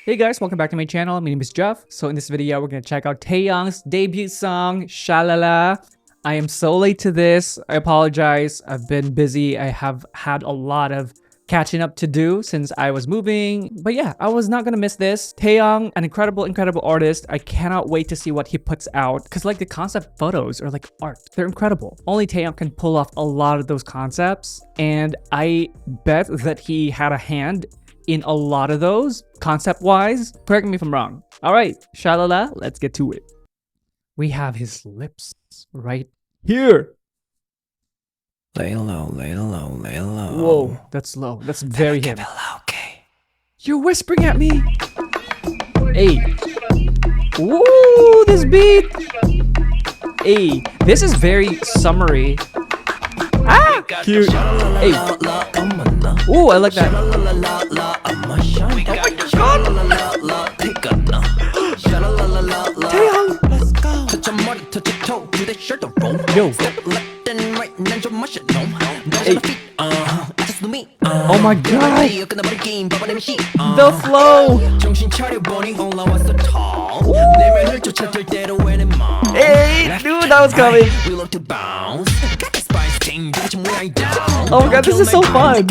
Hey guys, welcome back to my channel. My name is Jeff. So in this video, we're going to check out Taeyong's debut song, Shalala. I am so late to this. I apologize. I've been busy. I have had a lot of catching up to do since I was moving. But yeah, I was not going to miss this. Taeyong, an incredible artist. I cannot wait to see what he puts out. Because like the concept photos are like art. They're incredible. Only Taeyong can pull off a lot of those concepts. And I bet that he had a hand in a lot of those, concept-wise. Correct me if I'm wrong. All right, Shalala, let's get to it. We have his lips right here. Lay low, lay low, lay low. Whoa, that's low. That's very him. Okay. You're whispering at me. Hey. Ooh, this beat. Hey, this is very summery. Ah, cute. Hey. Ooh, I like that. Taeyong, let's go. Yo. Hey. Oh my god. The flow. Hey, dude, that was coming. Oh my god, this is so fun.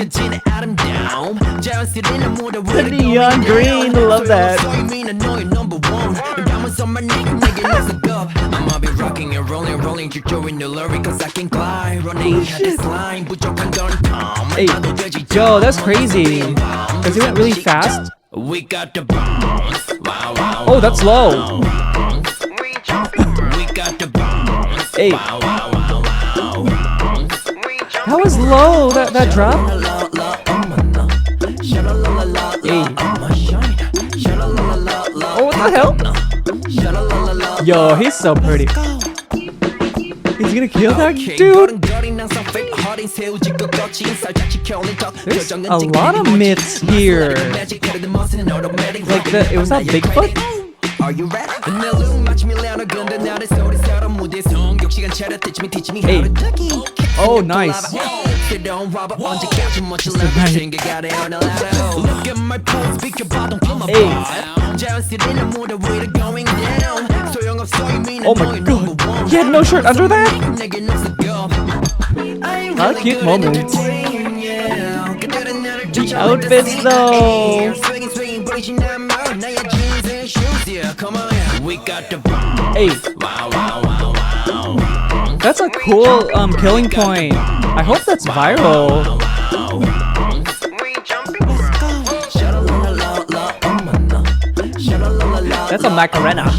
The neon green, love that. Hey, yo, that's crazy. Cause he went really fast. Oh, that's low. Hey. That was low, that drop. Hey. Oh, what the hell? Yo, he's so pretty. He's gonna kill that dude. There's a lot of myths here. Like it was that Bigfoot? Hey. Oh, nice. Hey. Oh my god. He had no shirt under that? How cute moments. The outfits though. Hey. That's a cool killing point. I hope that's viral. That's a Macarena.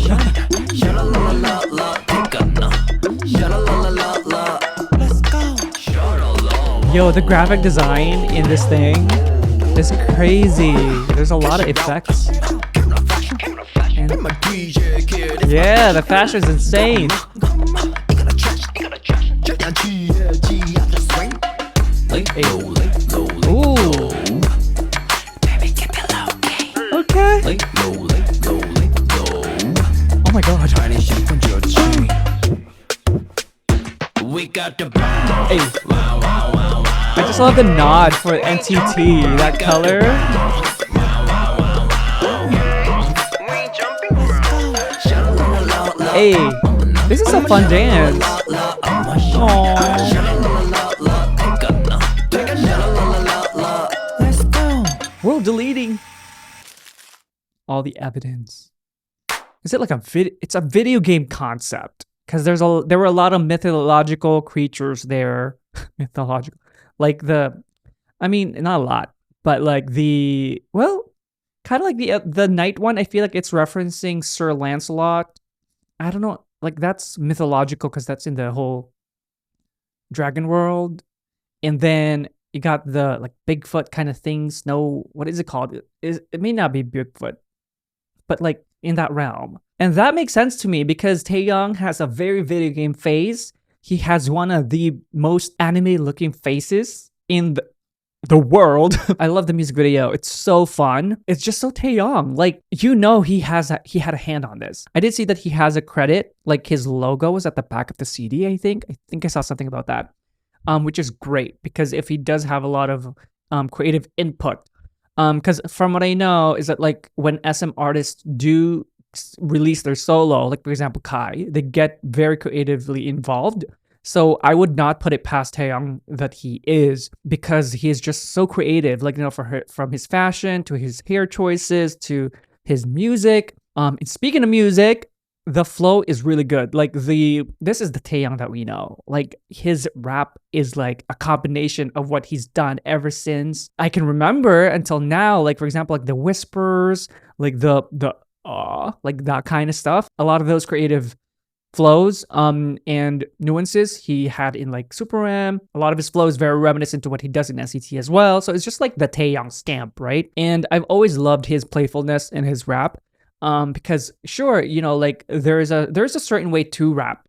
Yo, the graphic design in this thing is crazy. There's a lot of effects. And yeah, the fashion is insane. Hey. Ooh. Okay. Oh my god. Hey. I just love the nod for NTT, that color. Hey, this is a fun dance. Aww. We're deleting all the evidence. Is it like it's a video game concept? Because there were a lot of mythological creatures there. Mythological. Like I mean, not a lot, but like kind of like the night one. I feel like it's referencing Sir Lancelot. I don't know, like that's mythological because that's in the whole dragon world. And then you got the like Bigfoot kind of thing. What is it called? It may not be Bigfoot, but like in that realm. And that makes sense to me because Taeyong has a very video game face. He has one of the most anime-looking faces in the world. I love the music video. It's so fun. It's just so Taeyong. Like, you know, he had a hand on this. I did see that he has a credit. Like his logo was at the back of the CD, I think. I saw something about that. Which is great because if he does have a lot of creative input, Because from what I know is that like when SM artists do release their solo, like for example Kai, they get very creatively involved. So I would not put it past Taeyong that he is, because he is just so creative. Like, you know, from his fashion to his hair choices to his music. And speaking of music, the flow is really good. Like this is the Taeyong that we know. Like his rap is like a combination of what he's done ever since I can remember until now. Like for example, like the whispers, like the like that kind of stuff. A lot of those creative flows and nuances he had in like Super M. A lot of his flow is very reminiscent to what he does in SCT as well. So it's just like the Taeyong stamp, right? And I've always loved his playfulness in his rap. Because sure, you know, like there's a certain way to rap.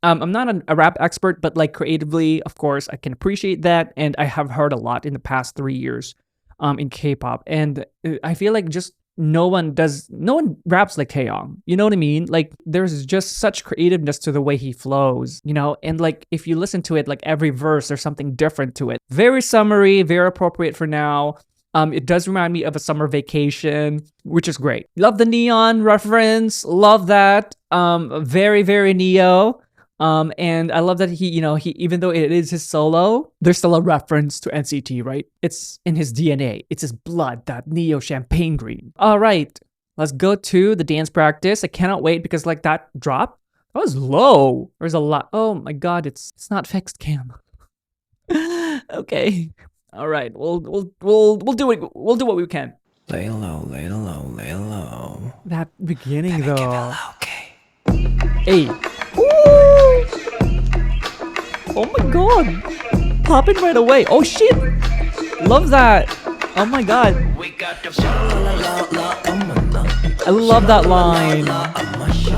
I'm not a rap expert, but like creatively, of course, I can appreciate that, and I have heard a lot in the past 3 years, in K-pop, and I feel like just no one raps like Taeyong. You know what I mean? Like there's just such creativeness to the way he flows, you know, and like if you listen to it, like every verse, there's something different to it. Very summery, very appropriate for now. It does remind me of a summer vacation, which is great. Love the neon reference. Love that. Very, very Neo. And I love that he even though it is his solo, there's still a reference to NCT, right? It's in his DNA. It's his blood, that Neo champagne green. All right, let's go to the dance practice. I cannot wait because like that drop, that was low. There's a lot. Oh my God, it's not fixed cam. Okay. All right, we'll do it. We'll do what we can. Lay low, lay low, lay low. That beginning though. Okay. Hey. Ooh. Oh my God. Popping right away. Oh shit. Love that. Oh my God. I love that line.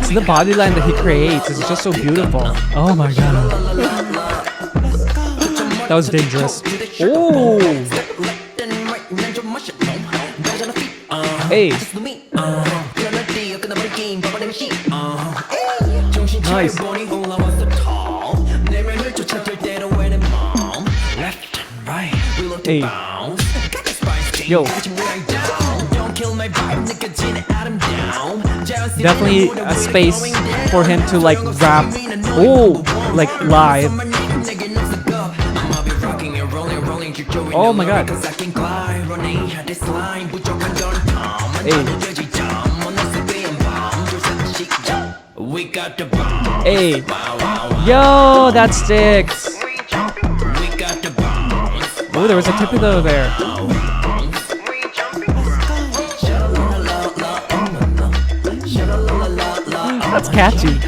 It's the body line that he creates. It's just so beautiful. Oh my God. That was dangerous. Oh. Hey. Nice. Hey. Yo. Definitely a space for him to like rap. Oh, like live. Oh my God. Hey. Hey. Yo, that sticks. Oh, there was a tippy though there. That's catchy.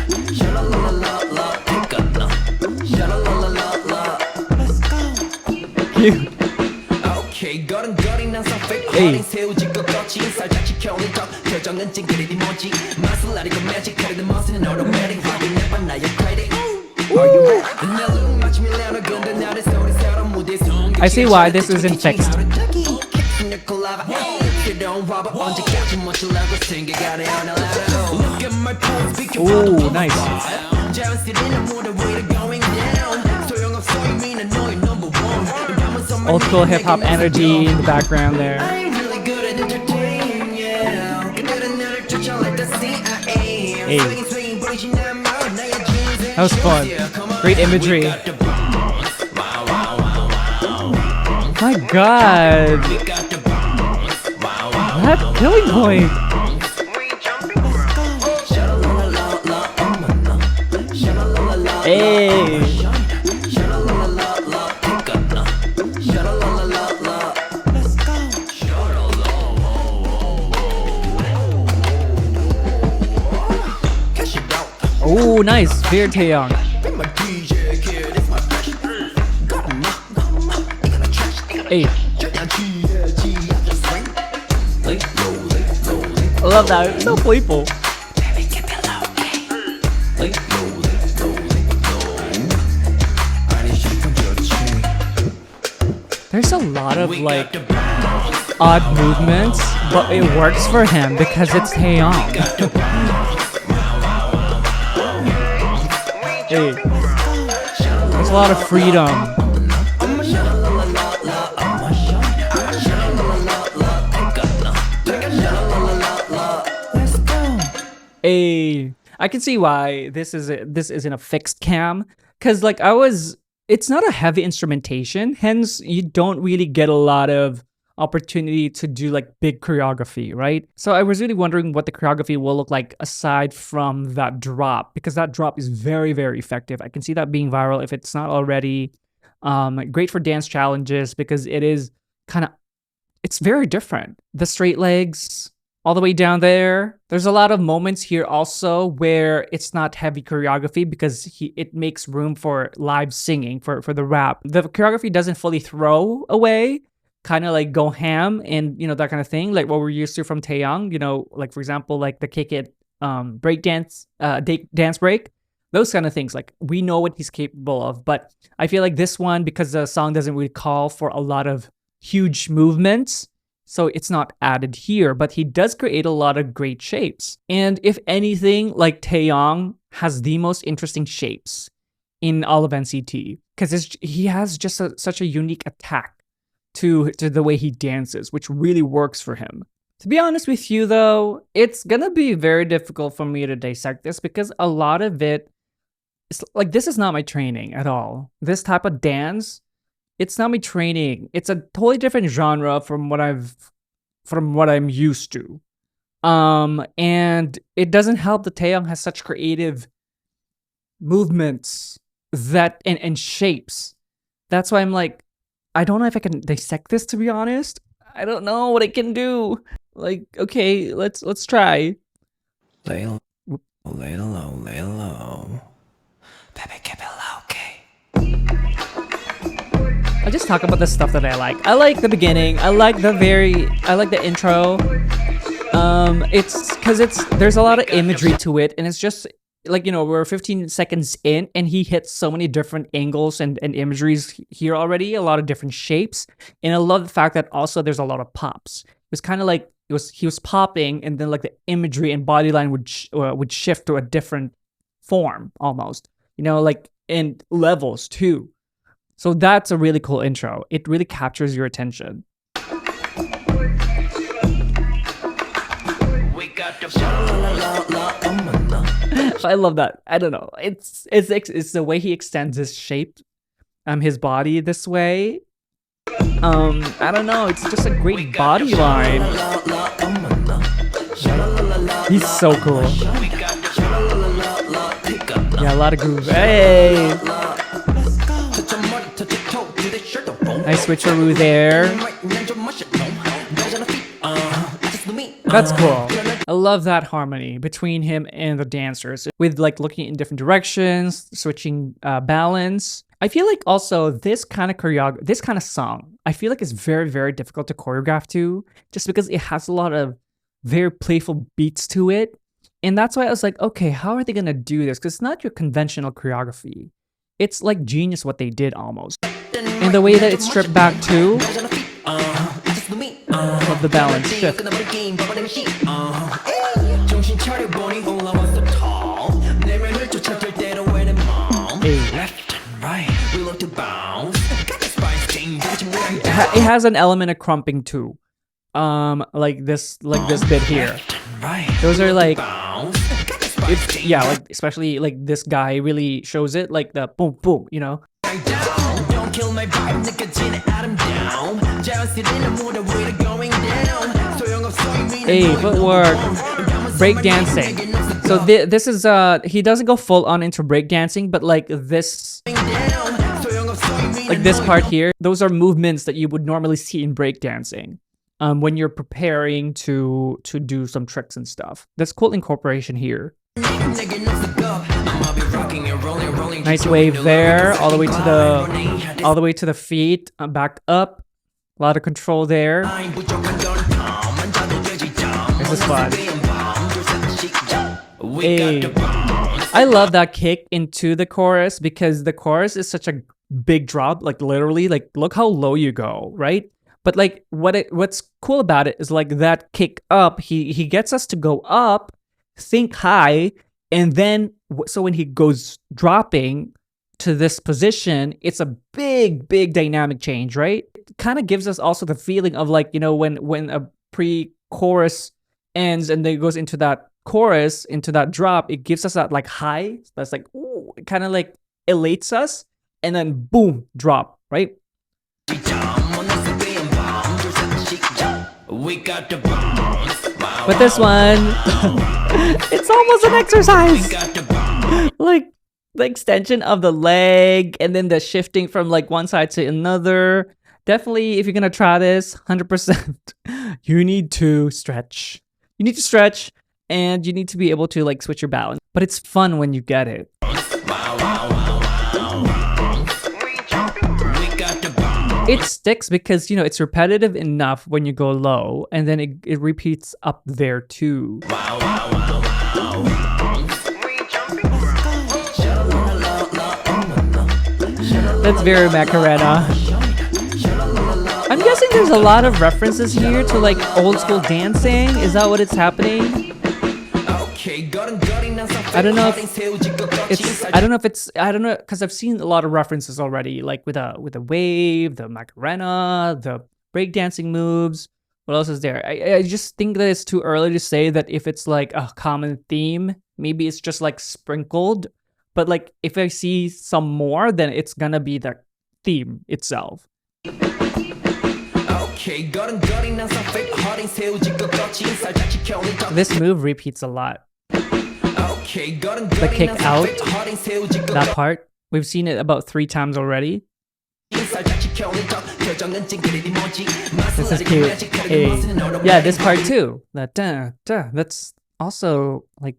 Cute. Hey. I see why this isn't fixed. Ooh, nice. Old school hip hop energy in the background there. Hey. That was fun. Great imagery. My God. That killing point. Hey. Oh, nice. Very Taeyong. Hey. I love that. It's so playful. There's a lot of like odd movements, but it works for him because it's Taeyong. Hey. There's a lot of freedom. I can see why this isn't a fixed cam, because like it's not a heavy instrumentation, hence you don't really get a lot of opportunity to do like big choreography, right? So I was really wondering what the choreography will look like aside from that drop, because that drop is very, very effective. I can see that being viral if it's not already. Great for dance challenges because it's very different. The straight legs all the way down there. There's a lot of moments here also where it's not heavy choreography because it makes room for live singing for the rap. The choreography doesn't fully throw away, kind of like go ham and that kind of thing, like what we're used to from Taeyong. Like for example, like the kick it break dance, dance break. Those kind of things, like we know what he's capable of. But I feel like this one, because the song doesn't really call for a lot of huge movements, so it's not added here, but he does create a lot of great shapes. And if anything, like Taeyong has the most interesting shapes in all of NCT, because he has just such a unique attack to the way he dances, which really works for him. To be honest with you though, it's gonna be very difficult for me to dissect this because a lot of it, it's like, this is not my training at all. This type of dance, it's not my training. It's a totally different genre from what I'm used to. And it doesn't help that Taeyong has such creative movements and shapes. That's why I'm like, I don't know if I can dissect this, to be honest. I don't know what I can do. Like, okay, let's try. Lay low, lay low, lay low. Baby, keep it low, okay? I'll just talk about the stuff that I like. I like the beginning. I like the intro. It's because there's a lot of imagery to it, and it's just like, we're 15 seconds in, and he hits so many different angles and imageries here already, a lot of different shapes. And I love the fact that also there's a lot of pops. It was kind of like he was popping, and then like the imagery and body line would shift to a different form almost, like in levels too. So that's a really cool intro. It really captures your attention. I love that. I don't know. It's the way he extends his shape, his body this way. I don't know. It's just a great body line. He's so cool. Yeah, a lot of groove. Hey. Nice switcheroo there. That's cool. I love that harmony between him and the dancers, with like looking in different directions, switching balance. I feel like also this kind of song, I feel like it's very, very difficult to choreograph to, just because it has a lot of very playful beats to it. And that's why I was like, okay, how are they gonna do this? Because it's not your conventional choreography. It's like genius what they did almost. And the way that it's stripped back too, of the balance shift. It has an element of crumping too. Like this bit here. Those are like, like especially like this guy really shows it, like the boom boom, Hey, footwork, break dancing. So this is he doesn't go full on into break dancing, but like this part here, those are movements that you would normally see in break dancing. When you're preparing to do some tricks and stuff. That's cool incorporation here. Nice wave there, all the way to the feet, back up. A lot of control there. This is fun. Hey. I love that kick into the chorus because the chorus is such a big drop, like literally, like look how low you go, right? But like what's cool about it is like that kick up, he gets us to go up, think high, and then so when he goes dropping to this position, it's a big dynamic change, right? It kind of gives us also the feeling of like, when a pre-chorus ends and then it goes into that chorus into that drop, it gives us that like high. That's like, ooh, it kind of like elates us, and then boom, drop, right? We got the bombs. But this one, it's almost an exercise. Like the extension of the leg and then the shifting from like one side to another. Definitely, if you're gonna try this, 100%, you need to stretch. You need to stretch, and you need to be able to like switch your balance. But it's fun when you get it. It sticks because, you know, it's repetitive enough when you go low, and then it repeats up there too. That's very Macarena. I'm guessing there's a lot of references here to like old school dancing. Is that what it's happening? I don't know because I've seen a lot of references already, like with a wave, the Macarena, the breakdancing moves. What else is there? I just think that it's too early to say that if it's like a common theme. Maybe it's just like sprinkled, but like if I see some more, then it's gonna be the theme itself. This move repeats a lot. The kick out, that part, we've seen it about 3 times already. This is cute. Hey. Yeah, this part too. That that's also like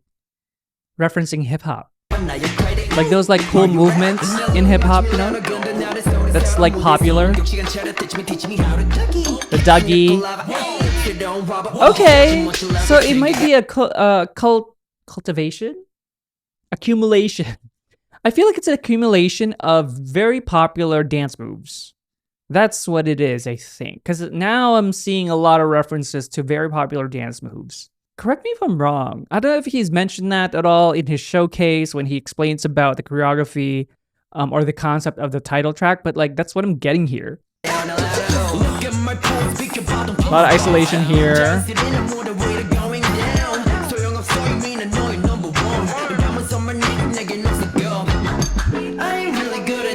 referencing hip hop. Like those like cool movements in hip hop, you know? That's like popular. The Dougie. Okay, so it might be a cultivation? Accumulation. I feel like it's an accumulation of very popular dance moves. That's what it is, I think. Because now I'm seeing a lot of references to very popular dance moves. Correct me if I'm wrong. I don't know if he's mentioned that at all in his showcase when he explains about the choreography or the concept of the title track, but like that's what I'm getting here. A lot of isolation here.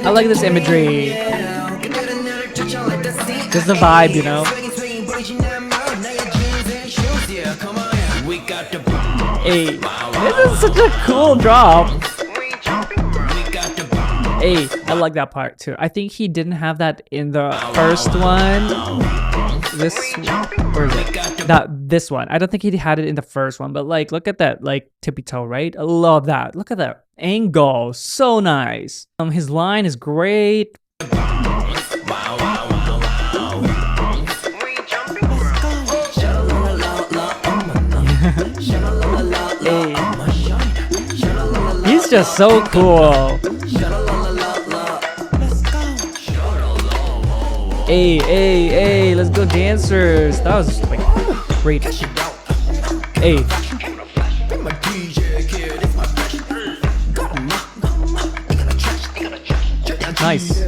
I like this imagery. Just the vibe, you know? Hey, this is such a cool drop. Hey, I like that part too. I think he didn't have that in the first one. This, or is it? This one. I don't think he had it in the first one, but like, look at that, like tippy toe, right? I love that. Look at that angle, so nice. His line is great. Hey. He's just so cool. Hey, let's go dancers. That was like great. Hey. Nice.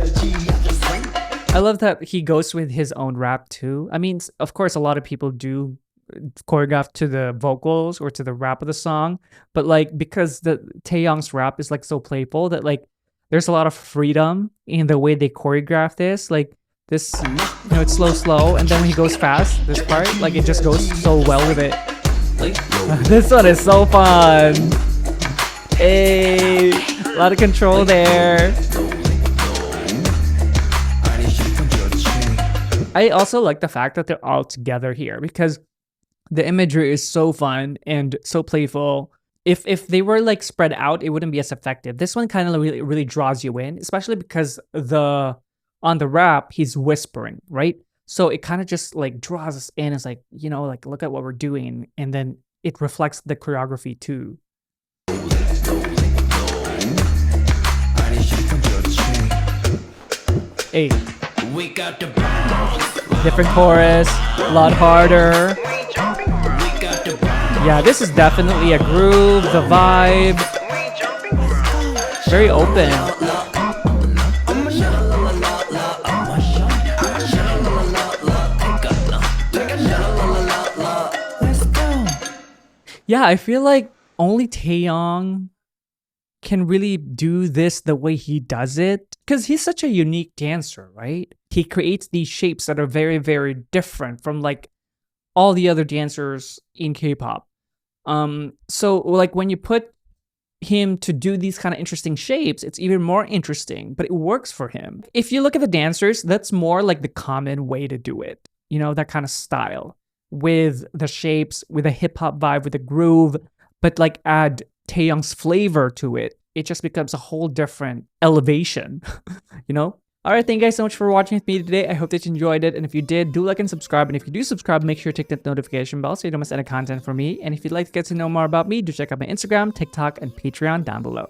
I love that he goes with his own rap too. I mean, of course, a lot of people do choreograph to the vocals or to the rap of the song, but like because the Taeyong's rap is like so playful that like there's a lot of freedom in the way they choreograph this. Like this, you know, it's slow, and then when he goes fast, this part, like it just goes so well with it. Like, this one is so fun. Hey, a lot of control there. I also like the fact that they're all together here because the imagery is so fun and so playful. If they were like spread out, it wouldn't be as effective. This one kind of really draws you in, especially because on the rap, he's whispering, right? So it kind of just like draws us in. It's like, you know, like look at what we're doing. And then it reflects the choreography too. Hey. Different chorus, a lot harder. Yeah, this is definitely a groove, the vibe. Very open. Yeah, I feel like only Taeyong can really do this the way he does it because he's such a unique dancer, right? He creates these shapes that are very, very different from like all the other dancers in K-pop. So like when you put him to do these kind of interesting shapes, it's even more interesting, but it works for him. If you look at the dancers, that's more like the common way to do it. You know, that kind of style with the shapes, with a hip hop vibe, with a groove, but like add Taeyong's flavor to it. It just becomes a whole different elevation, you know? All right, thank you guys so much for watching with me today. I hope that you enjoyed it. And if you did, do like and subscribe. And if you do subscribe, make sure to tick that notification bell so you don't miss any content from me. And if you'd like to get to know more about me, do check out my Instagram, TikTok, and Patreon down below.